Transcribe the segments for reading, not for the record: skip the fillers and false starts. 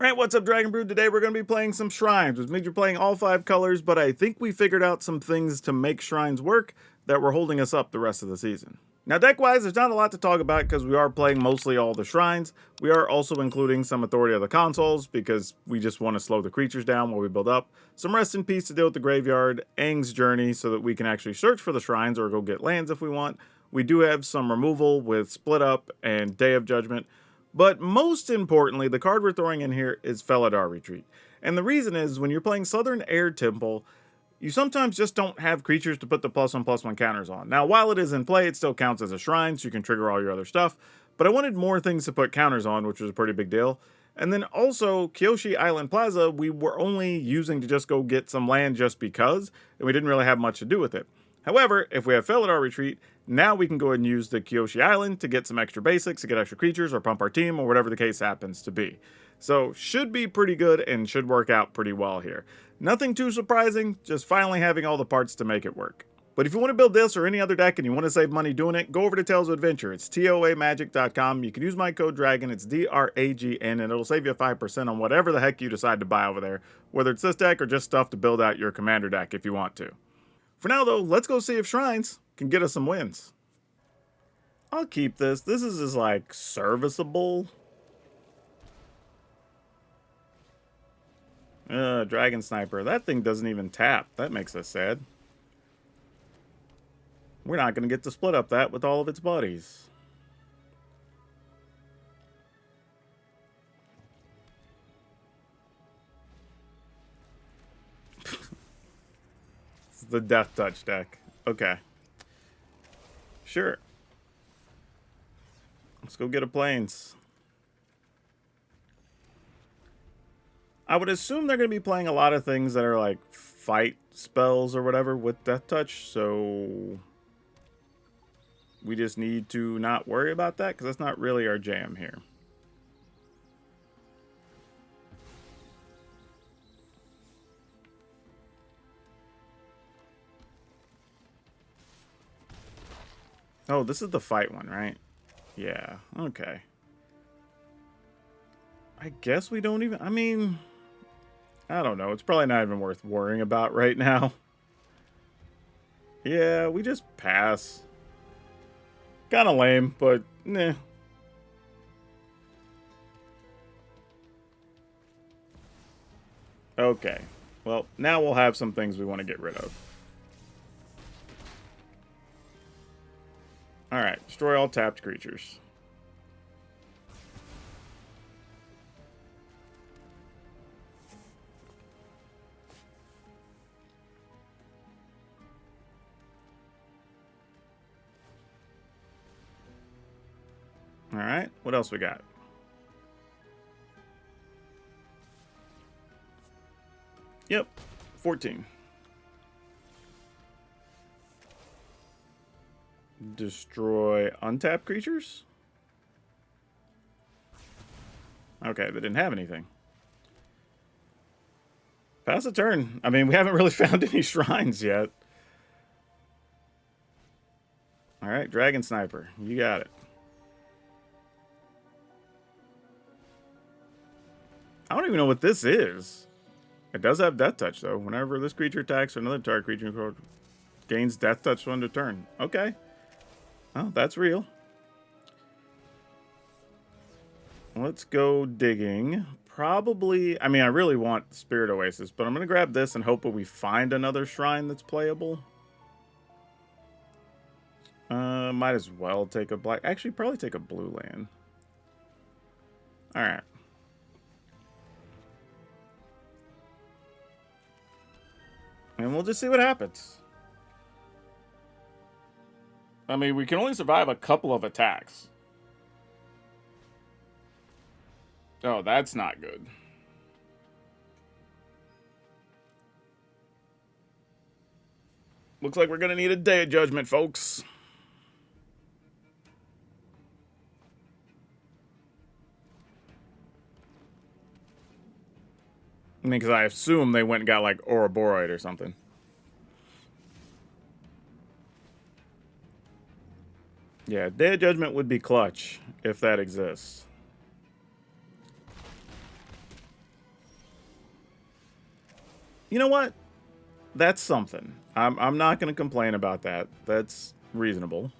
Alright, what's up, Dragon Brood? Today we're going to be playing some shrines, which means you're playing all 5 colors, but I think we figured out some things to make shrines work that were holding us up the rest of the season. Now, deck-wise, there's not a lot to talk about because we are playing mostly all the shrines. We are also including some Authority of the Consoles because we just want to slow the creatures down while we build up. Some Rest in Peace to deal with the graveyard, Aang's Journey so that we can actually search for the shrines or go get lands if we want. We do have some removal with Split Up and Day of Judgment. But most importantly, the card we're throwing in here is Felidar Retreat. And the reason is, when you're playing Southern Air Temple, you sometimes just don't have creatures to put the +1/+1 counters on. Now, while it is in play, it still counts as a shrine, so you can trigger all your other stuff. But I wanted more things to put counters on, which was a pretty big deal. And then also, Kyoshi Island Plaza, we were only using to just go get some land just because, and we didn't really have much to do with it. However, if we have Felidar Retreat, now we can go ahead and use the Kyoshi Island to get some extra basics, to get extra creatures, or pump our team, or whatever the case happens to be. So, should be pretty good and should work out pretty well here. Nothing too surprising, just finally having all the parts to make it work. But if you want to build this or any other deck and you want to save money doing it, go over to Tales of Adventure. It's toamagic.com. You can use my code DRAGON, it's DRAGN, and it'll save you 5% on whatever the heck you decide to buy over there, whether it's this deck or just stuff to build out your commander deck if you want to. For now, though, let's go see if shrines can get us some wins. I'll keep this. This is just, like, serviceable. Dragon Sniper. That thing doesn't even tap. That makes us sad. We're not going to get to split up that with all of its buddies. The Deathtouch deck. Okay. Sure. Let's go get a plains. I would assume they're going to be playing a lot of things that are like fight spells or whatever with Deathtouch, so we just need to not worry about that because that's not really our jam here. Oh, this is the fight one, right? Yeah, okay. I guess we don't even... I mean, I don't know. It's probably not even worth worrying about right now. Yeah, we just pass. Kind of lame, but nah. Okay. Well, now we'll have some things we want to get rid of. Alright, destroy all tapped creatures. Alright, what else we got? Yep, 14. Destroy untapped creatures? Okay, they didn't have anything. Pass a turn. I mean, we haven't really found any shrines yet. Alright, Dragon Sniper. You got it. I don't even know what this is. It does have Deathtouch, though. Whenever this creature attacks or another target creature gains Deathtouch on the turn. Okay. Oh, that's real. Let's go digging. Probably, I mean, I really want Spirit Oasis, but I'm going to grab this and hope that we find another shrine that's playable. Might as well take a black... Actually, probably take a blue land. Alright. And we'll just see what happens. I mean, we can only survive a couple of attacks. Oh, that's not good. Looks like we're going to need a Day of Judgment, folks. I mean, because I assume they went and got, like, Ouroboroid or something. Yeah, Day of Judgment would be clutch if that exists. You know what? That's something. I'm not going to complain about that. That's reasonable.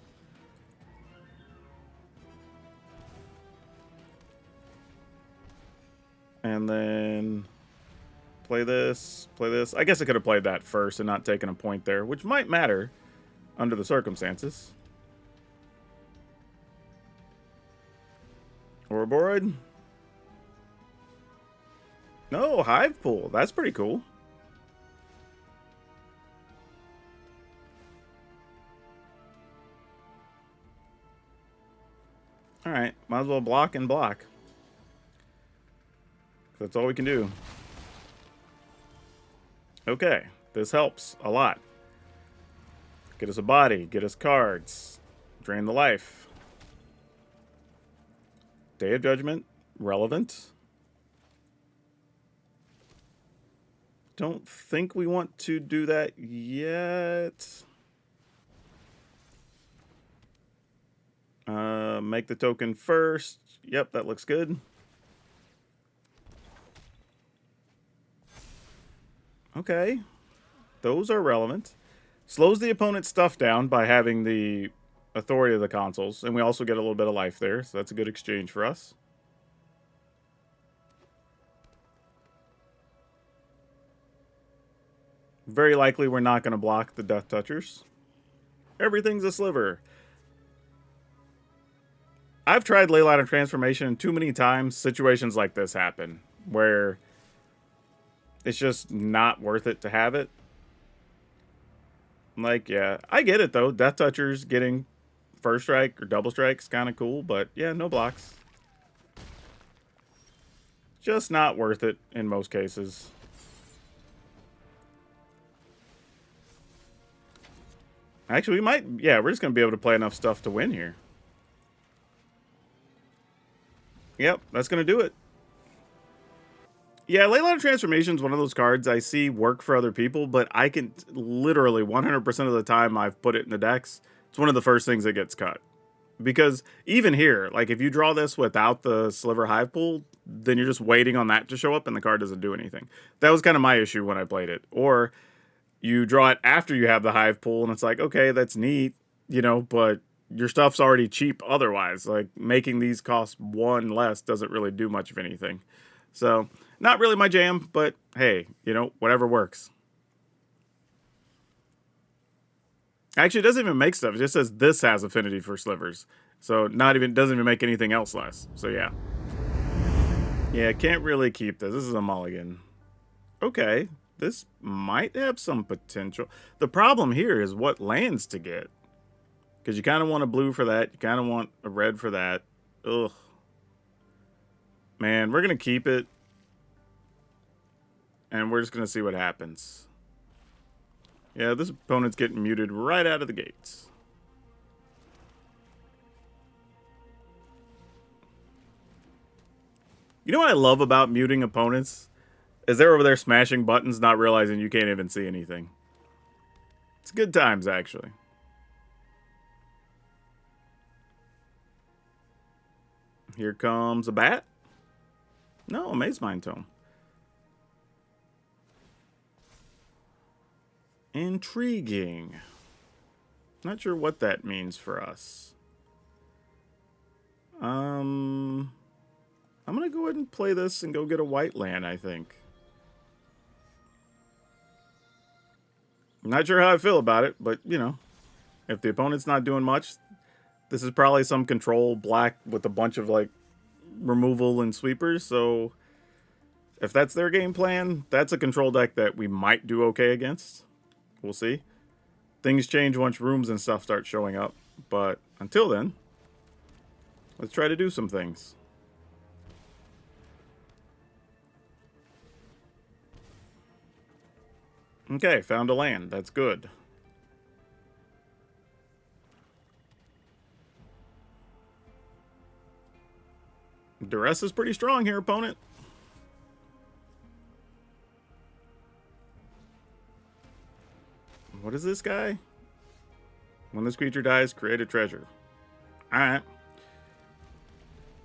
And then play this, play this. I guess I could have played that first and not taken a point there, which might matter under the circumstances. Ouroboroid. No, Hive Pool. That's pretty cool. Alright, might as well block and block. That's all we can do. Okay, this helps a lot. Get us a body, get us cards, drain the life. Day of Judgment, relevant. Don't think we want to do that yet. Make the token first. Yep, that looks good. Okay. Those are relevant. Slows the opponent's stuff down by having the authority of the consoles. And we also get a little bit of life there. So that's a good exchange for us. Very likely we're not going to block the Deathtouchers. Everything's a sliver. I've tried Leyline of Transformation, and too many times situations like this happen where it's just not worth it to have it. Like, yeah, I get it though. Deathtouchers getting first strike or double strike is kind of cool, but yeah, no blocks. Just not worth it in most cases. Actually, we might, yeah, we're just going to be able to play enough stuff to win here. Yep, that's going to do it. Yeah, Leyline of Transformation is one of those cards I see work for other people, but I can literally 100% of the time I've put it in the decks, it's one of the first things that gets cut. Because even here, like if you draw this without the Sliver Hive Pool, then you're just waiting on that to show up and the card doesn't do anything. That was kind of my issue when I played it. Or you draw it after you have the Hive Pool and it's like, okay, that's neat, you know, but your stuff's already cheap otherwise. Like, making these cost one less doesn't really do much of anything. So, not really my jam, but hey, you know, whatever works. Actually, it doesn't even make stuff. It just says this has affinity for slivers. So, doesn't even make anything else less. So, yeah. Yeah, can't really keep this. This is a mulligan. Okay, this might have some potential. The problem here is what lands to get. Because you kind of want a blue for that. You kind of want a red for that. Ugh. Man, we're going to keep it. And we're just going to see what happens. Yeah, this opponent's getting muted right out of the gates. You know what I love about muting opponents? Is they're over there smashing buttons, not realizing you can't even see anything. It's good times, actually. Here comes a bat. No, a Maze Mind Tome. Intriguing. Not sure what that means for us. I'm going to go ahead and play this and go get a white land, I think. I'm not sure how I feel about it, but, you know, if the opponent's not doing much, this is probably some control black with a bunch of, like, removal and sweepers, so if that's their game plan, that's a control deck that we might do okay against. We'll see. Things change once rooms and stuff start showing up, but until then, let's try to do some things. Okay, found a land. That's good. Duress is pretty strong here, opponent. What is this guy? When this creature dies, create a treasure. Alright.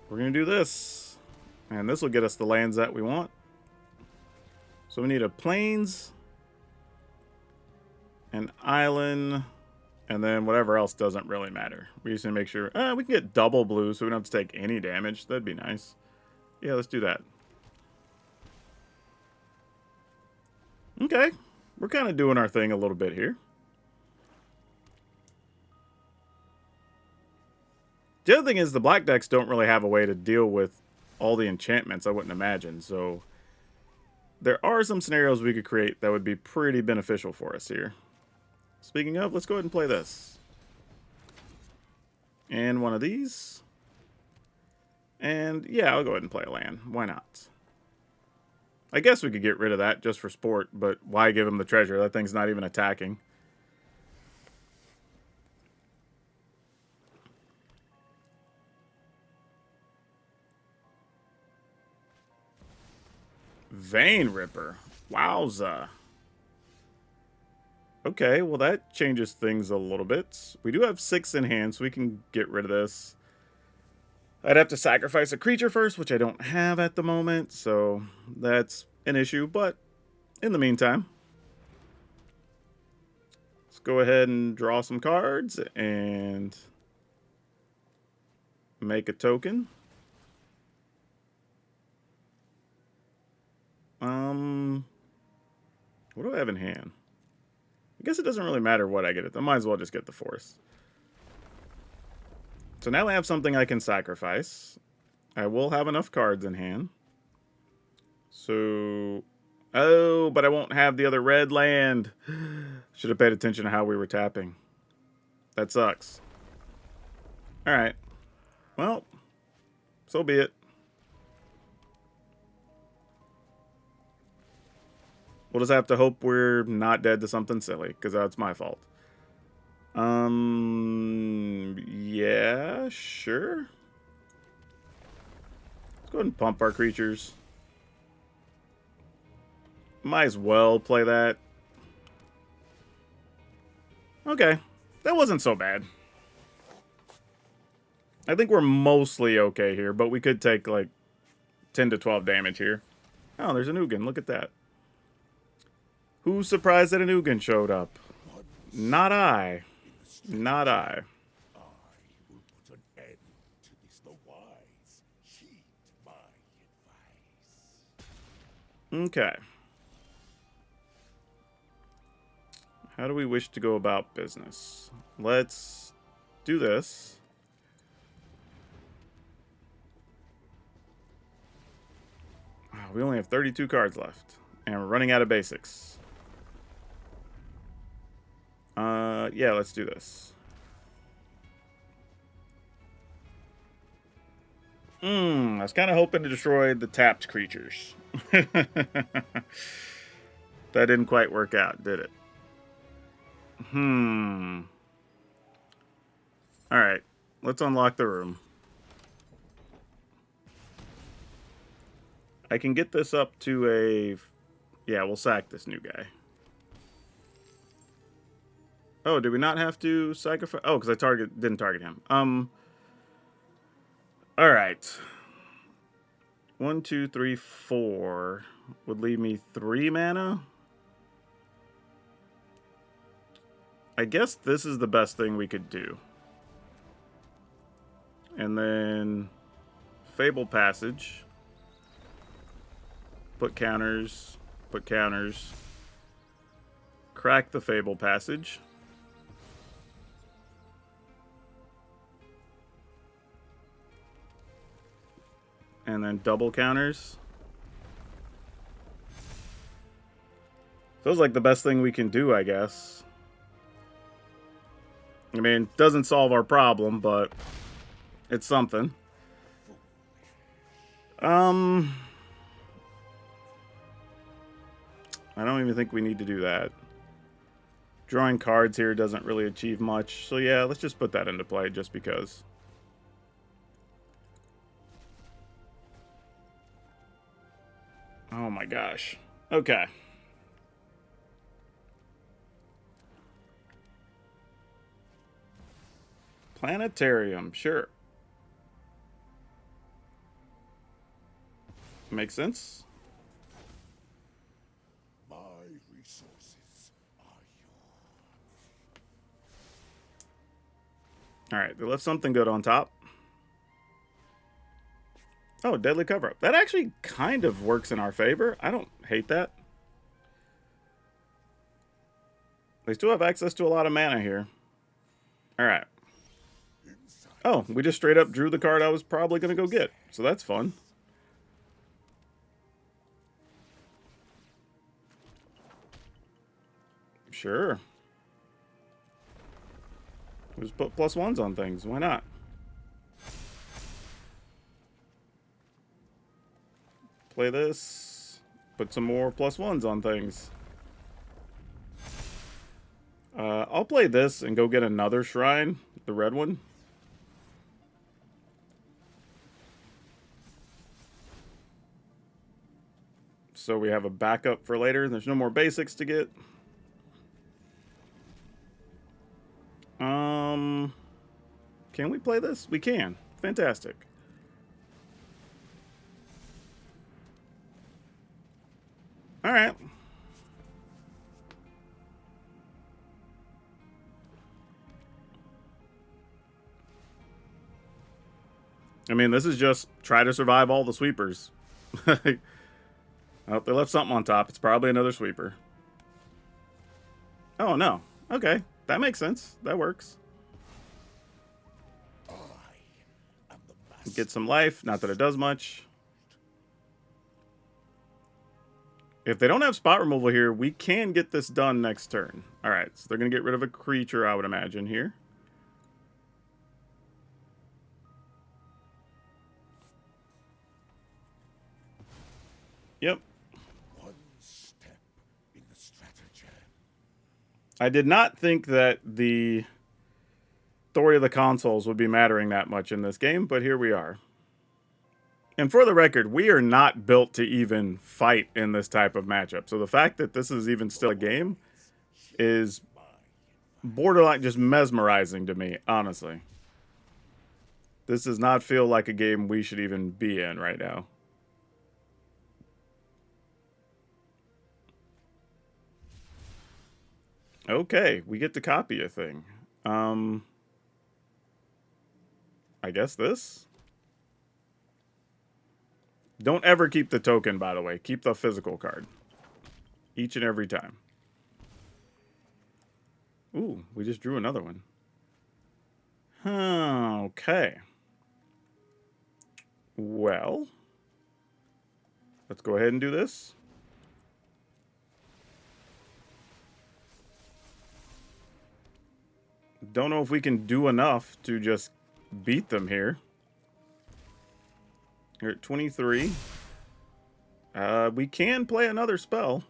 We're going to do this. And this will get us the lands that we want. So we need a Plains, an island, and then whatever else doesn't really matter. We just need to make sure we can get double blue so we don't have to take any damage. That'd be nice. Yeah, let's do that. Okay, we're kind of doing our thing a little bit here. The other thing is the black decks don't really have a way to deal with all the enchantments, I wouldn't imagine. So there are some scenarios we could create that would be pretty beneficial for us here. Speaking of, let's go ahead and play this. And one of these. And yeah, I'll go ahead and play a land. Why not? I guess we could get rid of that just for sport, but why give him the treasure? That thing's not even attacking. Vein Ripper. Wowza. Okay, well that changes things a little bit. We do have 6 in hand, so we can get rid of this. I'd have to sacrifice a creature first, which I don't have at the moment, so that's an issue. But in the meantime, let's go ahead and draw some cards and make a token. What do I have in hand? I guess it doesn't really matter what I get it. I might as well just get the force. So now I have something I can sacrifice. I will have enough cards in hand. So... Oh, but I won't have the other red land. Should have paid attention to how we were tapping. That sucks. Alright. Well, so be it. We'll just have to hope we're not dead to something silly, because that's my fault. Yeah, sure. Let's go ahead and pump our creatures. Might as well play that. Okay, that wasn't so bad. I think we're mostly okay here, but we could take like 10 to 12 damage here. Oh, there's an Ugin, look at that. Who's surprised that an Ugin showed up? Not I. Not I. I will put an end to this. The wise heed my advice. Okay. How do we wish to go about business? Let's do this. We only have 32 cards left, and we're running out of basics. Yeah, let's do this. I was kind of hoping to destroy the tapped creatures. That didn't quite work out, did it? Alright, let's unlock the room. I can get this up to a... Yeah, we'll sack this new guy. Oh, did we not have to sacrifice? Oh, because I didn't target him. Alright. 1, 2, 3, 4 would leave me 3 mana. I guess this is the best thing we could do. And then Fable Passage. Put counters. Put counters. Crack the Fable Passage. And then double counters. Feels like the best thing we can do, I guess. I mean, doesn't solve our problem, but it's something. I don't even think we need to do that. Drawing cards here doesn't really achieve much. So yeah, let's just put that into play just because. Oh my gosh. Okay. Planetarium, sure. Makes sense. My resources are yours. All right, they left something good on top. Oh, Deadly Cover-Up. That actually kind of works in our favor. I don't hate that. They still have access to a lot of mana here. All right. Oh, we just straight up drew the card I was probably going to go get. So that's fun. Sure. We'll just put +1s on things. Why not? Play this. Put some more +1s on things. I'll play this and go get another shrine. The red one. So we have a backup for later. There's no more basics to get. Can we play this? We can. Fantastic. All right. I mean, this is just try to survive all the sweepers. Oh, they left something on top. It's probably another sweeper. Oh, no. Okay. That makes sense. That works. Get some life. Not that it does much. If they don't have spot removal here, we can get this done next turn. All right. So they're going to get rid of a creature, I would imagine, here. Yep. One step in the stratagem. I did not think that the story of the consoles would be mattering that much in this game, but here we are. And for the record, we are not built to even fight in this type of matchup. So the fact that this is even still a game is borderline just mesmerizing to me, honestly. This does not feel like a game we should even be in right now. Okay, we get to copy a thing. I guess this? Don't ever keep the token, by the way. Keep the physical card. Each and every time. Ooh, we just drew another one. Okay. Well, let's go ahead and do this. Don't know if we can do enough to just beat them here. We're at 23. We can play another spell.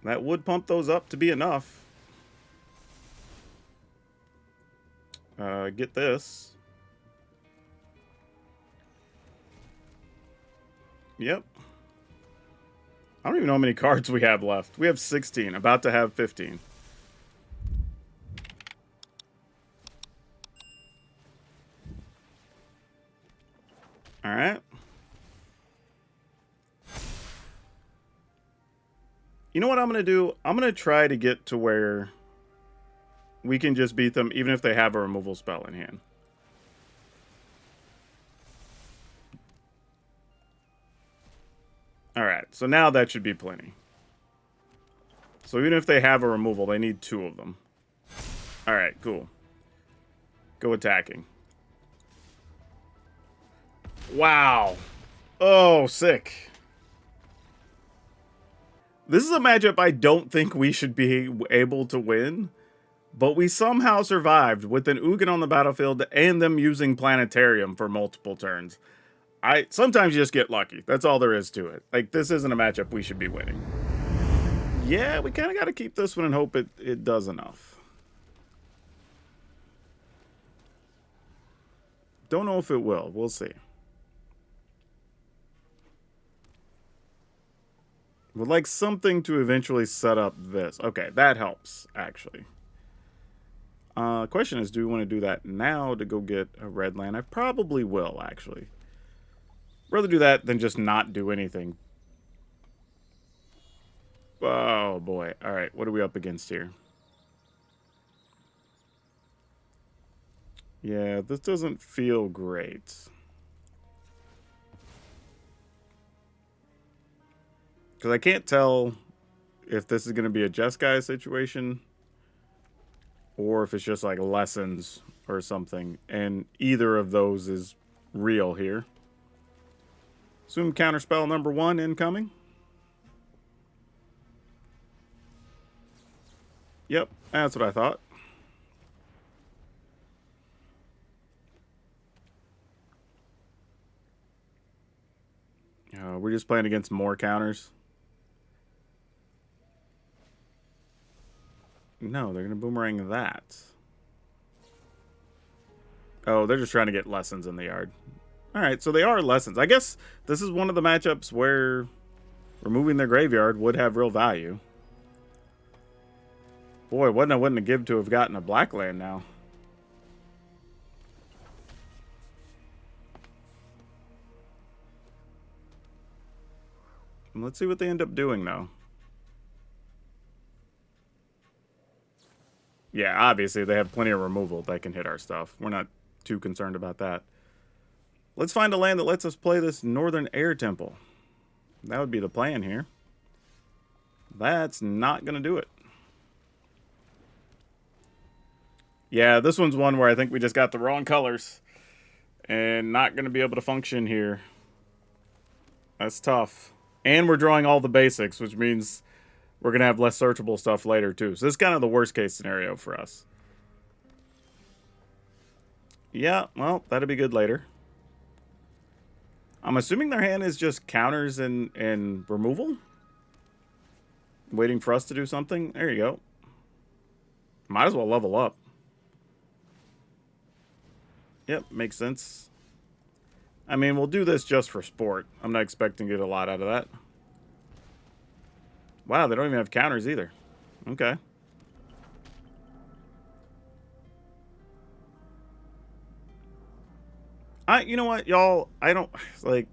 That would pump those up to be enough. Get this. Yep. I don't even know how many cards we have left. We have 16. About to have 15. All right. You know what I'm going to do? I'm going to try to get to where we can just beat them even if they have a removal spell in hand. All right. So now that should be plenty. So even if they have a removal, they need 2 of them. All right, cool. Go attacking. Wow. Oh, sick. This is a matchup I don't think we should be able to win, but we somehow survived with an Ugin on the battlefield and them using Planetarium for multiple turns. Sometimes you just get lucky. That's all there is to it. Like, this isn't a matchup we should be winning. Yeah, we kind of got to keep this one and hope it does enough. Don't know if it will. We'll see. Would like something to eventually set up this. Okay, that helps, actually. Question is, do we want to do that now to go get a red land? I probably will, actually. Rather do that than just not do anything. Oh, boy. All right, what are we up against here? Yeah, this doesn't feel great. Because I can't tell if this is going to be a Jeskai situation or if it's just like lessons or something. And either of those is real here. Assume counterspell number 1 incoming. Yep, that's what I thought. We're just playing against more counters. No, they're going to boomerang that. Oh, they're just trying to get lessons in the yard. Alright, so they are lessons. I guess this is one of the matchups where removing their graveyard would have real value. Boy, what I wouldn't have given to have gotten a black land now. Let's see what they end up doing, though. Yeah, obviously they have plenty of removal that can hit our stuff. We're not too concerned about that. Let's find a land that lets us play this Northern Air Temple. That would be the plan here. That's not going to do it. Yeah, this one's one where I think we just got the wrong colors. And not going to be able to function here. That's tough. And we're drawing all the basics, which means we're going to have less searchable stuff later, too. So this is kind of the worst case scenario for us. Yeah, well, that'll be good later. I'm assuming their hand is just counters and removal. Waiting for us to do something. There you go. Might as well level up. Yep, makes sense. I mean, we'll do this just for sport. I'm not expecting to get a lot out of that. Wow, they don't even have counters either. Okay. You know what, y'all? I don't, like...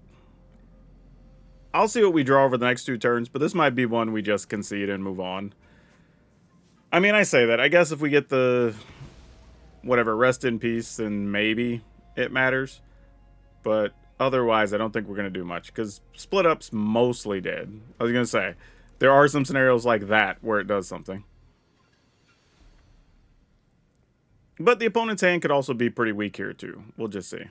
I'll see what we draw over the next 2 turns, but this might be one we just concede and move on. I mean, I say that. I guess if we get the... whatever, rest in peace, then maybe it matters. But otherwise, I don't think we're going to do much, because split up's mostly dead. I was going to say, there are some scenarios like that where it does something. But the opponent's hand could also be pretty weak here, too. We'll just see.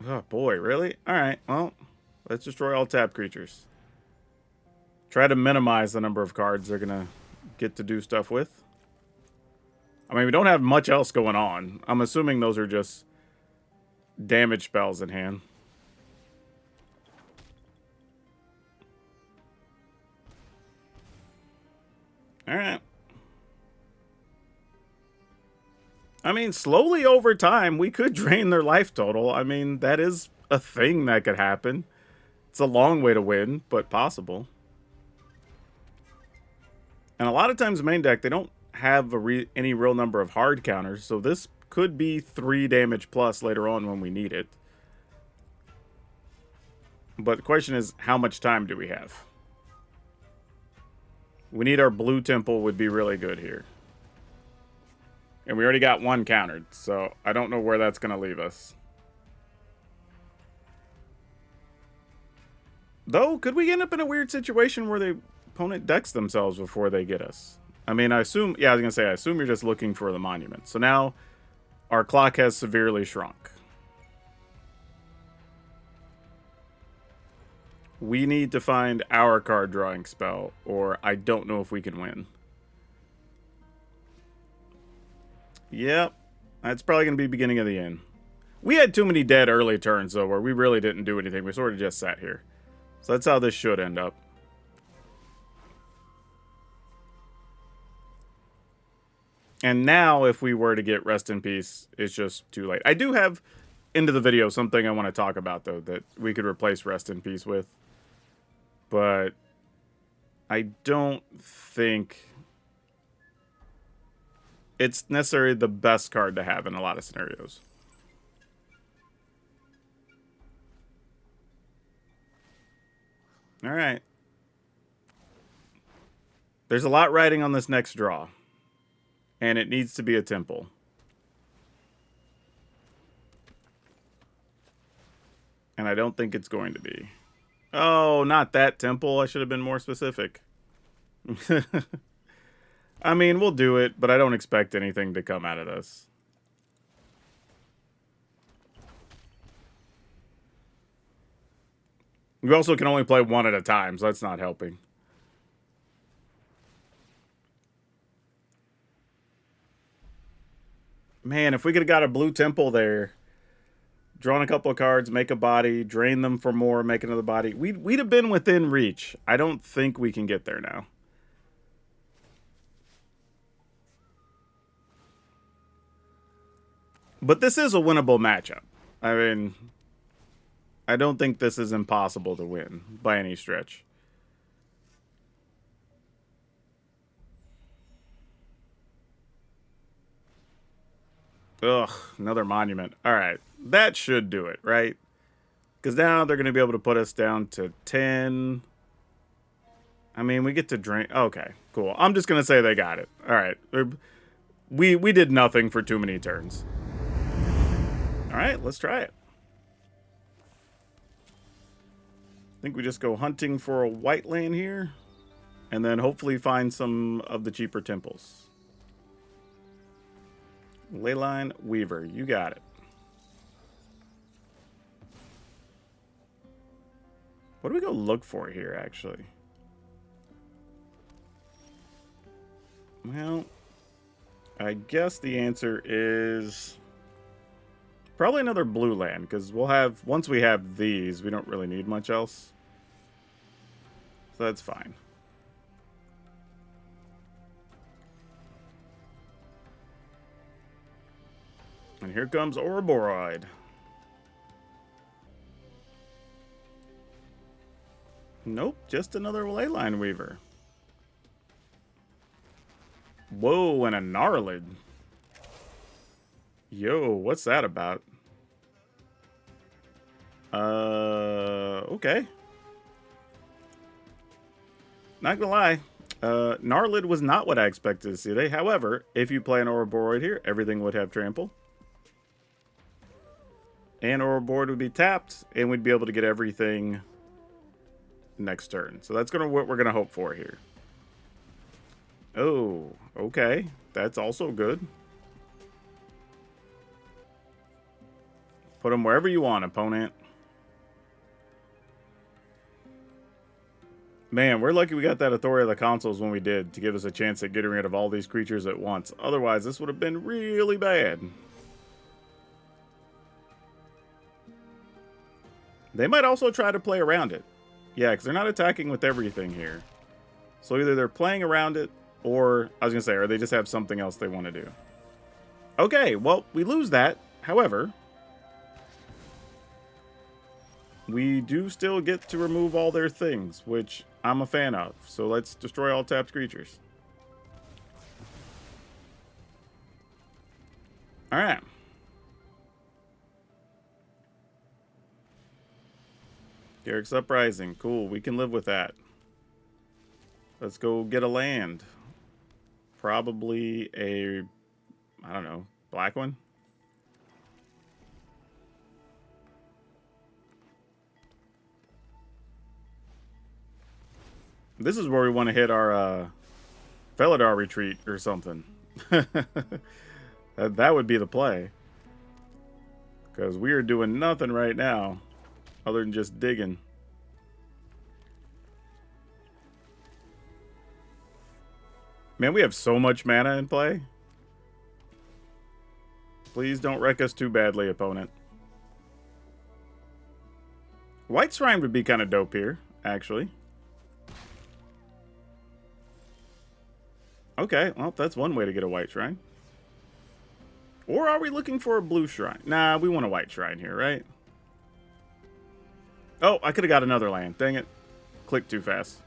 Oh, boy, really? Alright, well, let's destroy all tap creatures. Try to minimize the number of cards they're going to get to do stuff with. I mean, we don't have much else going on. I'm assuming those are just damage spells in hand. Alright. I mean, slowly over time, we could drain their life total. I mean, that is a thing that could happen. It's a long way to win, but possible. And a lot of times main deck, they don't have any real number of hard counters, so this could be 3 damage plus later on when we need it. But the question is, how much time do we have? We need our blue temple would be really good here. And we already got 1 countered, so I don't know where that's going to leave us. Though, could we end up in a weird situation where the opponent decks themselves before they get us? I mean, I assume... Yeah, I was going to say, I assume you're just looking for the monument. So now, our clock has severely shrunk. We need to find our card drawing spell, or I don't know if we can win. Yep, that's probably going to be beginning of the end. We had too many dead early turns, though, where we really didn't do anything. We sort of just sat here. So that's how this should end up. And now, if we were to get Rest in Peace, it's just too late. I do have, into the video, something I want to talk about, though, that we could replace Rest in Peace with. But I don't think it's necessarily the best card to have in a lot of scenarios. All right. There's a lot riding on this next draw. And it needs to be a temple. And I don't think it's going to be. Oh, not that temple. I should have been more specific. I mean, we'll do it, but I don't expect anything to come out of this. We also can only play one at a time, so that's not helping. Man, if we could have got a blue temple there, drawn a couple of cards, make a body, drain them for more, make another body, we'd have been within reach. I don't think we can get there now. But this is a winnable matchup. I mean, I don't think this is impossible to win by any stretch. Ugh, another monument. All right, that should do it, right? Because now they're going to be able to put us down to 10. I mean, we get to drain. Okay, cool. I'm just going to say they got it. All right. We did nothing for too many turns. All right, let's try it. I think we just go hunting for a white land here. And then hopefully find some of the cheaper temples. Leyline Weaver, you got it. What do we go look for here, actually? Well, I guess the answer is probably another blue land, because we'll have, once we have these, we don't really need much else. So that's fine. And here comes Ouroboroid. Nope, just another Leyline Weaver. Whoa, and a Gnarlid. Yo, what's that about? Okay. Not gonna lie. Gnarlid was not what I expected to see today. However, if you play an Ouroboroid here, everything would have trample. And Ouroboroid would be tapped, and we'd be able to get everything next turn. So that's what we're gonna hope for here. Oh, okay. That's also good. Put them wherever you want, opponent. Man, we're lucky we got that Authority of the Consoles when we did, to give us a chance at getting rid of all these creatures at once. Otherwise, this would have been really bad. They might also try to play around it. Yeah, because they're not attacking with everything here. So either they're playing around it, or, I was going to say, or they just have something else they want to do. Okay, well, we lose that. However, we do still get to remove all their things, which I'm a fan of. So let's destroy all tapped creatures. Alright. Garrick's Uprising. Cool, we can live with that. Let's go get a land. Probably a, I don't know, black one? This is where we want to hit our Felidar retreat or something. that would be the play. Because we are doing nothing right now other than just digging. Man, we have so much mana in play. Please don't wreck us too badly, opponent. White Shrine would be kind of dope here, actually. Okay, well, that's one way to get a white shrine. Or are we looking for a blue shrine? Nah, we want a white shrine here, right? Oh, I could have got another land. Dang it. Clicked too fast.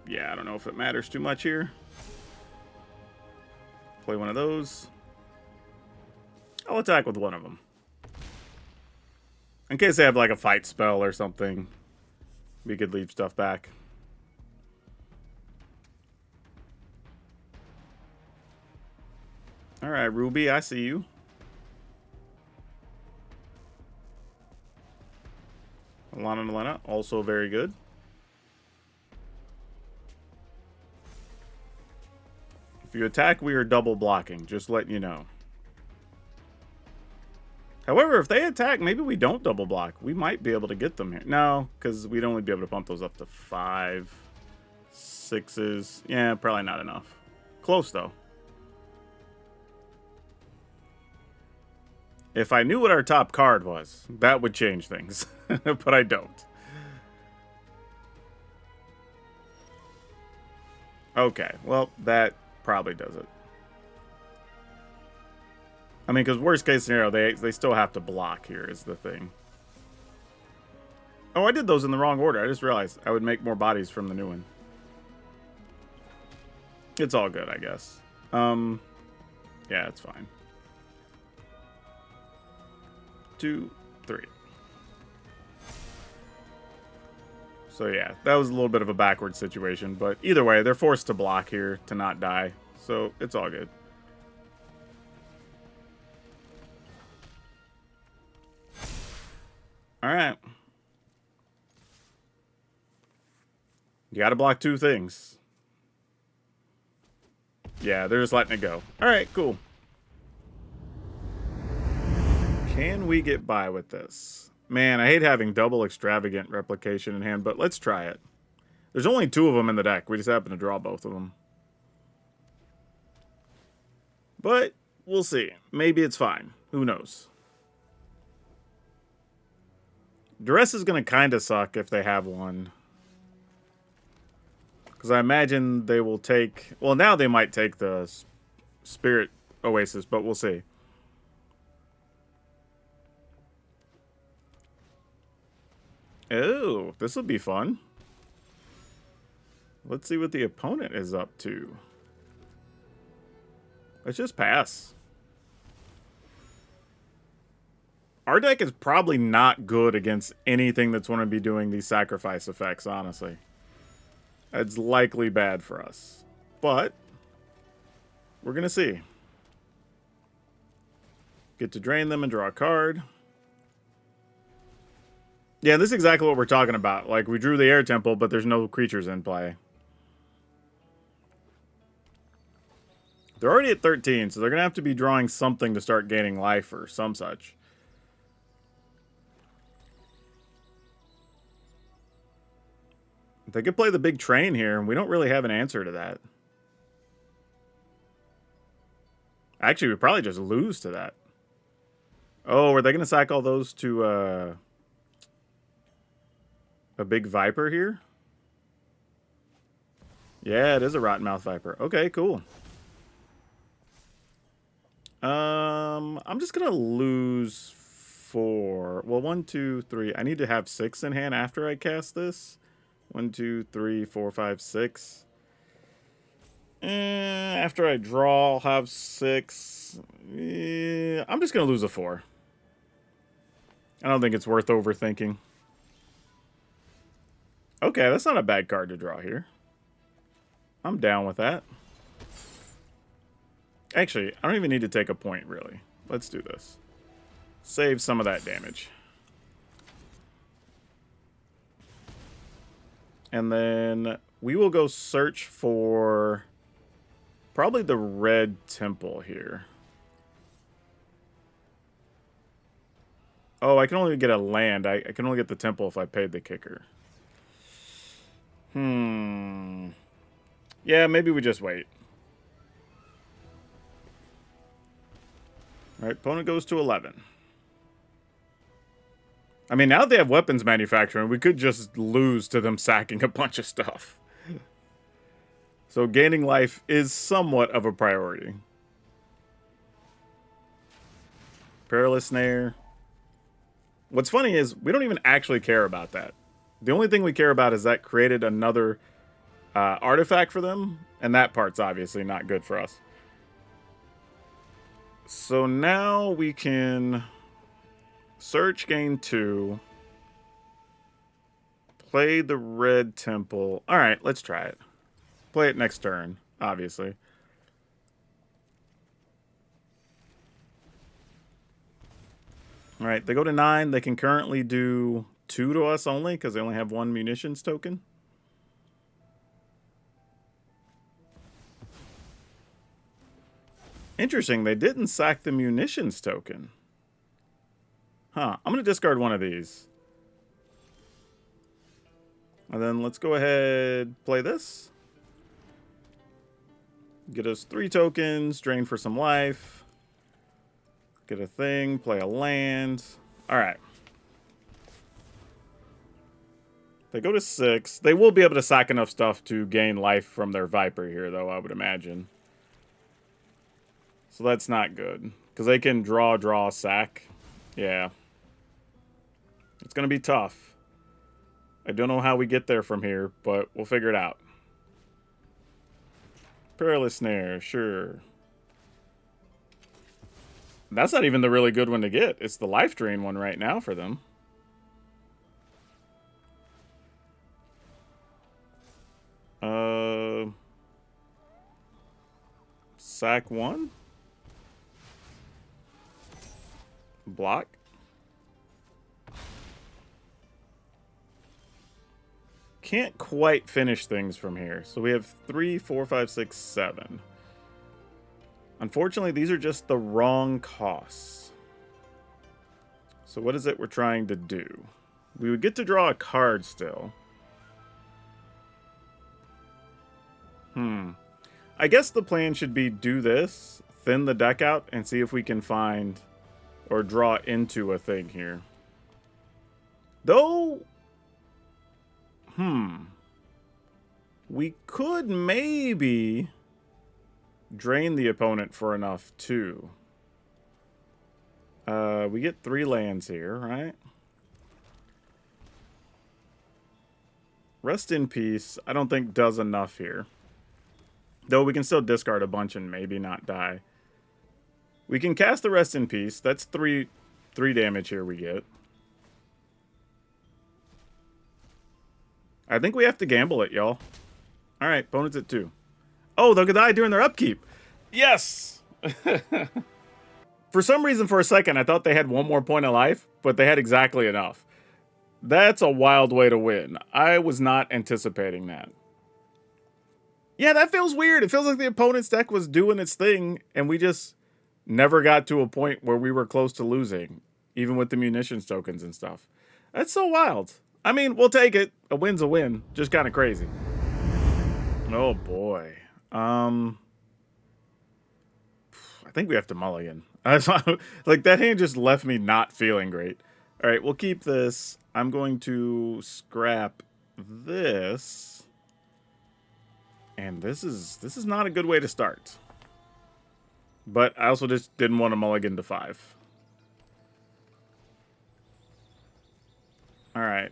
Yeah, I don't know if it matters too much here. Play one of those. I'll attack with one of them. In case they have like a fight spell or something, we could leave stuff back. All right, Ruby, I see you. Alana and Elena, also very good. If you attack, we are double blocking. Just letting you know. However, if they attack, maybe we don't double block. We might be able to get them here. No, because we'd only be able to pump those up to 5, 6s. Yeah, probably not enough. Close, though. If I knew what our top card was, that would change things. But I don't. Okay, well, that probably does it. I mean, because worst case scenario, they still have to block here is the thing. Oh, I did those in the wrong order. I just realized I would make more bodies from the new one. It's all good, I guess. Yeah, it's fine. 2, 3. So yeah, that was a little bit of a backward situation, but either way, they're forced to block here to not die, so it's all good. All right. You got to block 2 things. Yeah, they're just letting it go. All right, cool. Can we get by with this? Man, I hate having double extravagant replication in hand, but let's try it. There's only 2 of them in the deck. We just happen to draw both of them. But we'll see. Maybe it's fine. Who knows? Duress is going to kind of suck if they have one. Because I imagine they will take... Well, now they might take the Spirit Oasis, but we'll see. Oh, this will be fun. Let's see what the opponent is up to. Let's just pass. Our deck is probably not good against anything that's going to be doing these sacrifice effects, honestly. It's likely bad for us. But we're going to see. Get to drain them and draw a card. Yeah, this is exactly what we're talking about. Like, we drew the air temple, but there's no creatures in play. They're already at 13, so they're going to have to be drawing something to start gaining life or some such. They could play the big train here, and we don't really have an answer to that. Actually, we probably just lose to that. Oh, are they going to sack all those to a big Viper here? Yeah, it is a Rottenmouth Viper. Okay, cool. I'm just going to lose 4. Well, 1, 2, 3. I need to have 6 in hand after I cast this. 1, 2, 3, 4, 5, 6. After I draw, I'll have 6. I'm just going to lose a 4. I don't think it's worth overthinking. Okay, that's not a bad card to draw here. I'm down with that. Actually, I don't even need to take a point, really. Let's do this. Save some of that damage. And then we will go search for probably the red temple here. Oh, I can only get a land. I can only get the temple if I paid the kicker. Yeah, maybe we just wait. All right, opponent goes to 11. I mean, now that they have weapons manufacturing, we could just lose to them sacking a bunch of stuff. So gaining life is somewhat of a priority. Perilous Snare. What's funny is we don't even actually care about that. The only thing we care about is that created another artifact for them, and that part's obviously not good for us. So now we can Search, gain 2. Play the red temple. All right, let's try it. Play it next turn, obviously. All right, they go to 9. They can currently do 2 to us only because they only have 1 munitions token. Interesting, they didn't sack the munitions token. Huh, I'm going to discard one of these. And then let's go ahead, play this. Get us 3 tokens, drain for some life. Get a thing, play a land. All right. They go to 6. They will be able to sack enough stuff to gain life from their Viper here, though, I would imagine. So that's not good. Because they can draw, sack. Yeah. It's going to be tough. I don't know how we get there from here, but we'll figure it out. Perilous Snare, sure. That's not even the really good one to get. It's the life drain one right now for them. Sack 1. Block. Can't quite finish things from here. So we have 3, 4, 5, 6, 7. Unfortunately, these are just the wrong costs. So what is it we're trying to do? We would get to draw a card still. I guess the plan should be do this, thin the deck out, and see if we can find or draw into a thing here. Though, we could maybe drain the opponent for enough too. We get 3 lands here, right? Rest in Peace, I don't think does enough here. Though we can still discard a bunch and maybe not die. We can cast the Rest in Peace. That's 3 damage here we get. I think we have to gamble it, y'all. Alright, opponent's at 2. Oh, they'll die during their upkeep. Yes! For some reason, for a second, I thought they had 1 more point of life, but they had exactly enough. That's a wild way to win. I was not anticipating that. Yeah, that feels weird. It feels like the opponent's deck was doing its thing, and we just never got to a point where we were close to losing, even with the munitions tokens and stuff. That's so wild. I mean, we'll take it. A win's a win. Just kind of crazy. Oh, boy. I think we have to mulligan. Like, that hand just left me not feeling great. All right, we'll keep this. I'm going to scrap this. And this is not a good way to start. But I also just didn't want to mulligan to 5. Alright.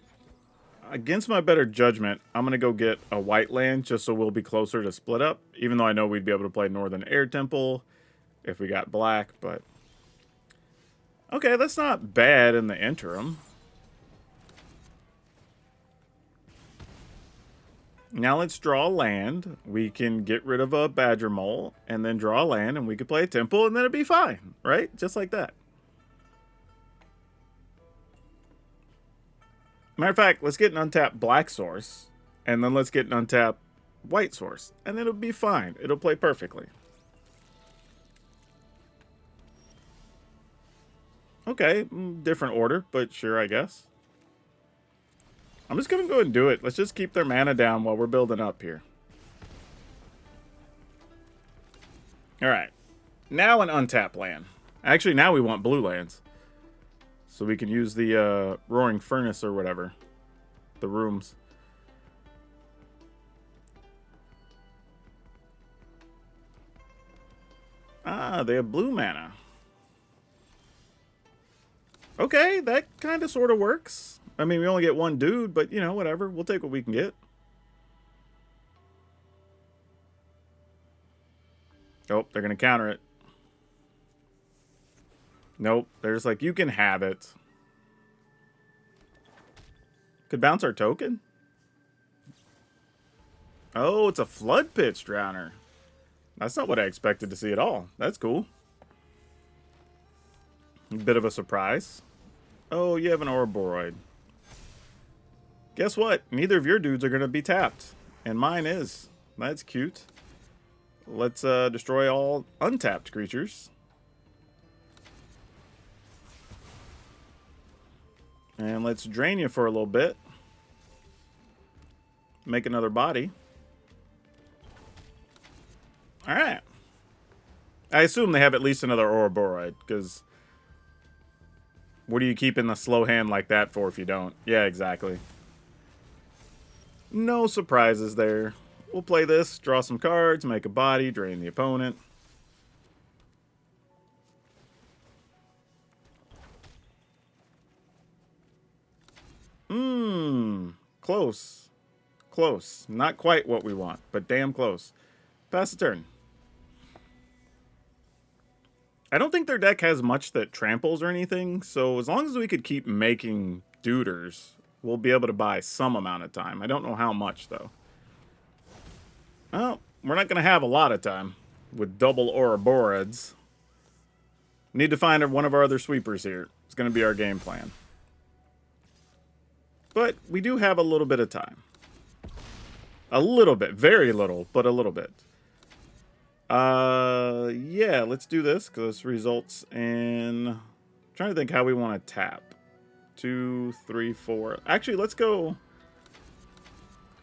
Against my better judgment, I'm going to go get a white land just so we'll be closer to split up. Even though I know we'd be able to play Northern Air Temple if we got black, but... Okay, that's not bad in the interim. Now let's draw a land. We can get rid of a Badger Mole and then draw a land and we could play a temple and then it'd be fine, right? Just like that. Matter of fact, let's get an untapped black source and then let's get an untapped white source and it'll be fine. It'll play perfectly. Okay, different order, but sure, I guess. I'm just going to go ahead and do it. Let's just keep their mana down while we're building up here. Alright. Now an untapped land. Actually, now we want blue lands. So we can use the Roaring Furnace or whatever. The rooms. Ah, they have blue mana. Okay, that kind of sort of works. I mean, we only get 1 dude, but, you know, whatever. We'll take what we can get. Oh, they're going to counter it. Nope. They're just like, you can have it. Could bounce our token? Oh, it's a Flood Pitch Drowner. That's not what I expected to see at all. That's cool. A bit of a surprise. Oh, you have an Ouroboroid. Guess what? Neither of your dudes are going to be tapped. And mine is. That's cute. Let's destroy all untapped creatures. And let's drain you for a little bit. Make another body. Alright. I assume they have at least another Ouroboroid, because what are you keeping the slow hand like that for if you don't? Yeah, exactly. No surprises there. We'll play this, draw some cards, make a body, drain the opponent. Close. Close. Not quite what we want, but damn close. Pass the turn. I don't think their deck has much that tramples or anything, so as long as we could keep making duders, we'll be able to buy some amount of time. I don't know how much, though. Well, we're not going to have a lot of time with double Ouroboroids. Need to find one of our other sweepers here. It's going to be our game plan. But we do have a little bit of time. A little bit. Very little, but a little bit. Yeah, let's do this, because this results in... I'm trying to think how we want to tap. 2, 3, 4. Actually, let's go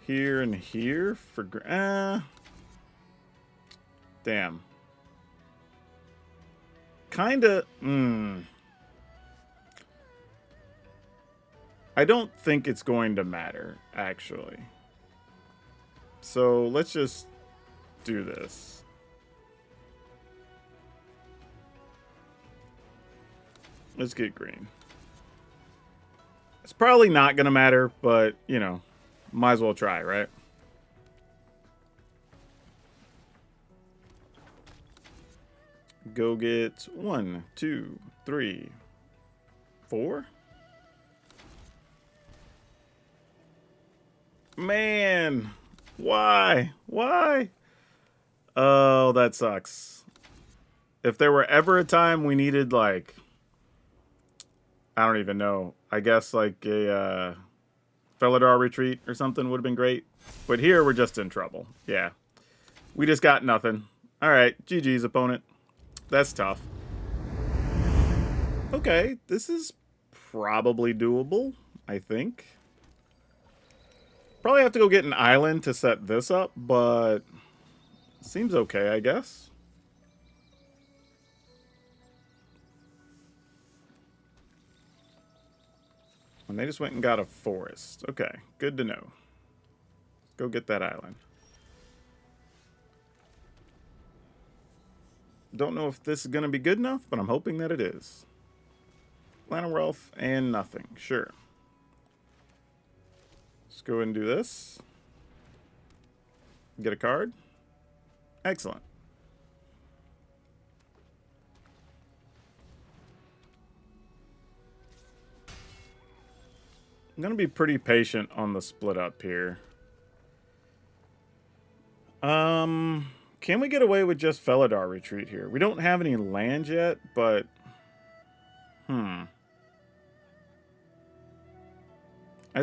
here and here for... Damn. Kinda... I don't think it's going to matter, actually. So, let's just do this. Let's get green. It's probably not going to matter, but, you know, might as well try, right? Go get 1, 2, 3, 4. Man, why? Why? Oh, that sucks. If there were ever a time we needed, like, I don't even know. I guess like a Felidar retreat or something would have been great. But here we're just in trouble. Yeah. We just got nothing. Alright, GG's opponent. That's tough. Okay, this is probably doable, I think. Probably have to go get an island to set this up, but seems okay, I guess. And they just went and got a forest. Okay, good to know. Go get that island. Don't know if this is going to be good enough, but I'm hoping that it is. Llanowelf and nothing. Sure. Let's go ahead and do this. Get a card. Excellent. I'm going to be pretty patient on the split up here. Can we get away with just Felidar retreat here? We don't have any land yet, but... I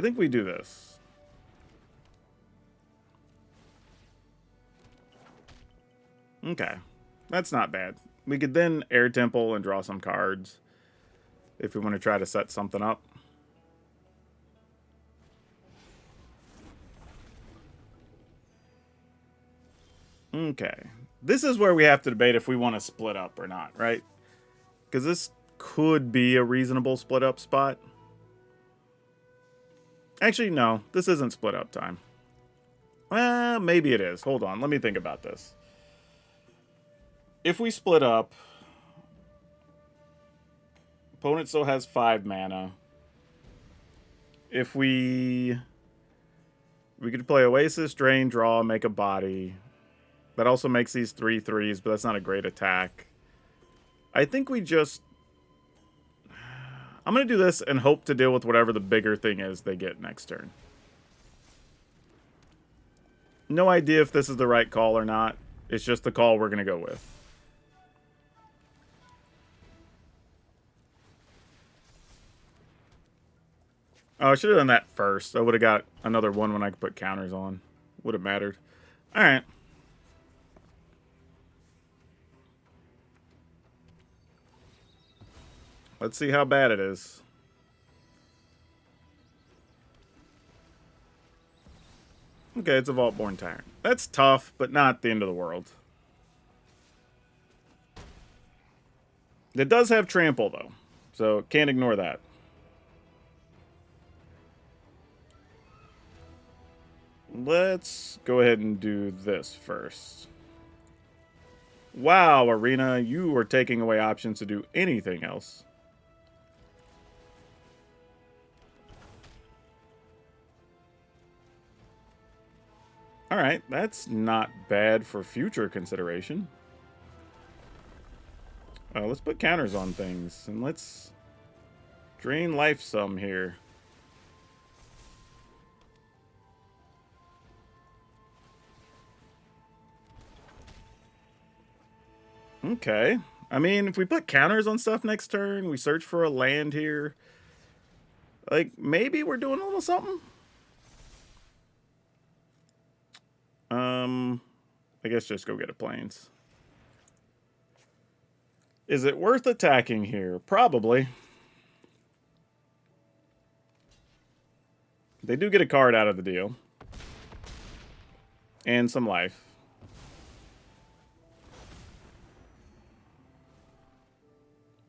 think we do this. Okay. That's not bad. We could then Air Temple and draw some cards if we want to try to set something up. Okay. This is where we have to debate if we want to split up or not, right? Because this could be a reasonable split up spot. Actually, no. This isn't split up time. Maybe it is. Hold on. Let me think about this. If we split up, opponent still has 5 mana. If we could play Oasis, Drain, draw, make a body. That also makes these 3/3s, but that's not a great attack. I think we just... I'm going to do this and hope to deal with whatever the bigger thing is they get next turn. No idea if this is the right call or not. It's just the call we're going to go with. Oh, I should have done that first. I would have got another one when I could put counters on. Would have mattered. All right. Let's see how bad it is. Okay, it's a Vault-Born Tyrant. That's tough, but not the end of the world. It does have Trample, though, so can't ignore that. Let's go ahead and do this first. Wow, Arena, you are taking away options to do anything else. Alright, that's not bad for future consideration. Let's put counters on things, and let's drain life some here. Okay. I mean, if we put counters on stuff next turn, we search for a land here. Like, maybe we're doing a little something? I guess just go get a Plains. Is it worth attacking here? Probably. They do get a card out of the deal. And some life.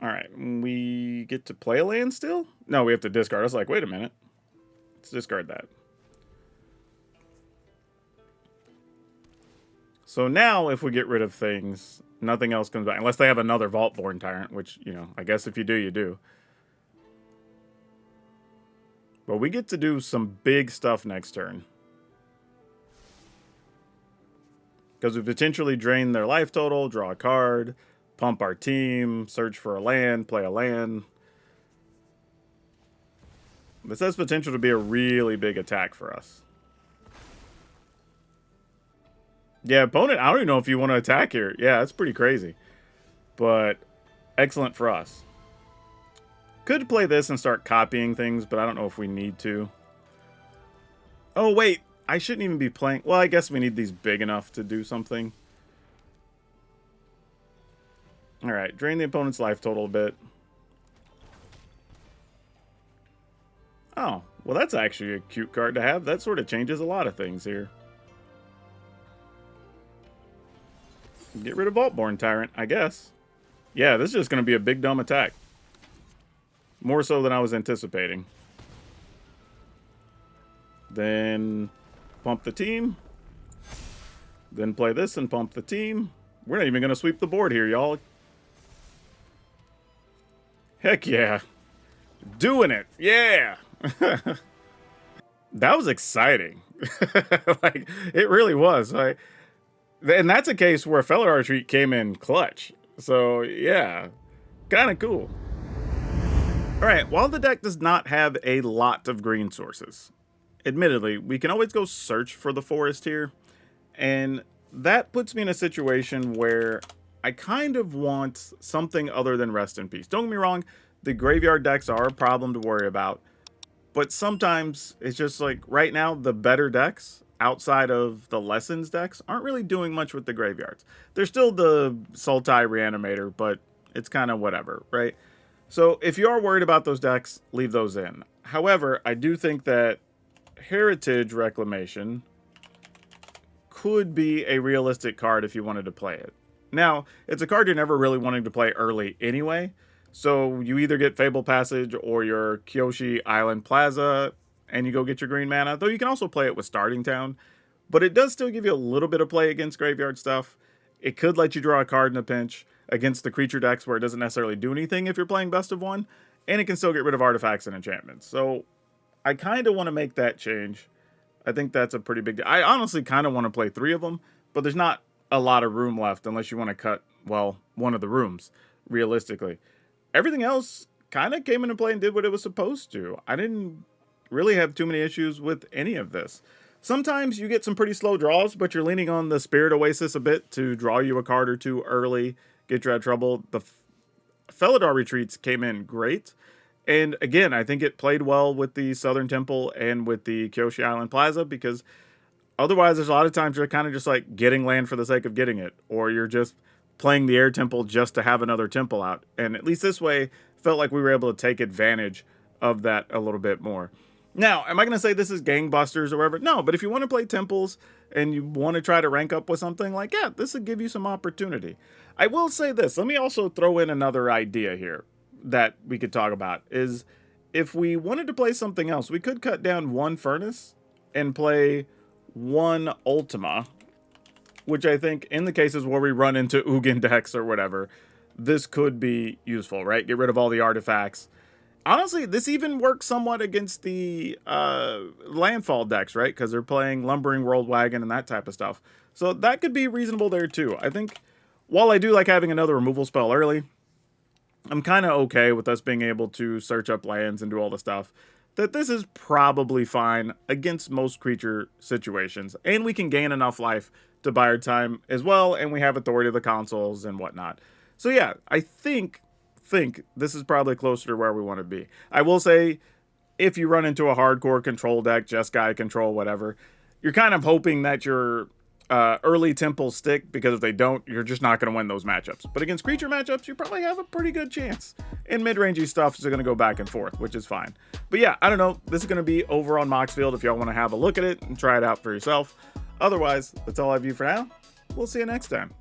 Alright, we get to play a land still? No, we have to discard. I was like, wait a minute. Let's discard that. So now, if we get rid of things, nothing else comes back. Unless they have another Vault-Born Tyrant, which, you know, I guess if you do, you do. But we get to do some big stuff next turn. Because we potentially drain their life total, draw a card, pump our team, search for a land, play a land. This has potential to be a really big attack for us. Yeah, opponent, I don't even know if you want to attack here. Yeah, that's pretty crazy. But excellent for us. Could play this and start copying things, but I don't know if we need to. Oh, wait. I shouldn't even be playing. Well, I guess we need these big enough to do something. Alright, drain the opponent's life total a bit. Oh, well, that's actually a cute card to have. That sort of changes a lot of things here. Get rid of Vault-Born Tyrant, I guess. Yeah, this is just going to be a big dumb attack. More so than I was anticipating. Then pump the team. Then play this and pump the team. We're not even going to sweep the board here, y'all. Heck yeah. Doing it. Yeah. That was exciting. Like, it really was. And that's a case where Felidar Retreat came in clutch. So, yeah. Kind of cool. Alright, while the deck does not have a lot of green sources, admittedly, we can always go search for the forest here. And that puts me in a situation where I kind of want something other than Rest in Peace. Don't get me wrong, the graveyard decks are a problem to worry about. But sometimes it's just like, right now, the better decks outside of the Lessons decks aren't really doing much with the graveyards. There's still the Sultai Reanimator, but it's kind of whatever, right? So if you are worried about those decks, leave those in. However, I do think that Heritage Reclamation could be a realistic card if you wanted to play it. Now, it's a card you're never really wanting to play early anyway, so you either get Fable Passage or your Kyoshi Island Plaza, and you go get your green mana, though you can also play it with Starting Town, but it does still give you a little bit of play against graveyard stuff. It could let you draw a card in a pinch against the creature decks where it doesn't necessarily do anything if you're playing best of one, and it can still get rid of artifacts and enchantments. So I kind of want to make that change. I think that's a pretty big deal. I honestly kind of want to play 3 of them, but there's not a lot of room left unless you want to cut, well, one of the rooms, realistically. Everything else kind of came into play and did what it was supposed to. I didn't really have too many issues with any of this. Sometimes you get some pretty slow draws, but you're leaning on the Spirit Oasis a bit to draw you a card or two early, get you out of trouble. The Felidar retreats came in great. And again, I think it played well with the Southern Temple and with the Kyoshi Island Plaza, because otherwise there's a lot of times you're kind of just like getting land for the sake of getting it, or you're just playing the Air Temple just to have another temple out. And at least this way, felt like we were able to take advantage of that a little bit more. Now, am I going to say this is gangbusters or whatever? No, but if you want to play temples and you want to try to rank up with something, like, yeah, this would give you some opportunity. I will say this. Let me also throw in another idea here that we could talk about, is if we wanted to play something else, we could cut down one Furnace and play one Ultima, which I think in the cases where we run into Ugin decks or whatever, this could be useful, right? Get rid of all the artifacts. Honestly, this even works somewhat against the landfall decks, right? Because they're playing Lumbering World Wagon and that type of stuff. So that could be reasonable there too. I think while I do like having another removal spell early, I'm kind of okay with us being able to search up lands and do all the stuff. That this is probably fine against most creature situations. And we can gain enough life to buy our time as well. And we have authority of the consoles and whatnot. So yeah, I think this is probably closer to where we want to be. I will say, if you run into a hardcore control deck, Jeskai control, whatever, you're kind of hoping that your early temples stick, because if they don't, you're just not going to win those matchups. But against creature matchups, you probably have a pretty good chance. And mid-rangey stuff is going to go back and forth, which is fine. But yeah, I don't know. This is going to be over on Moxfield if y'all want to have a look at it and try it out for yourself. Otherwise, that's all I have for you for now. We'll see you next time.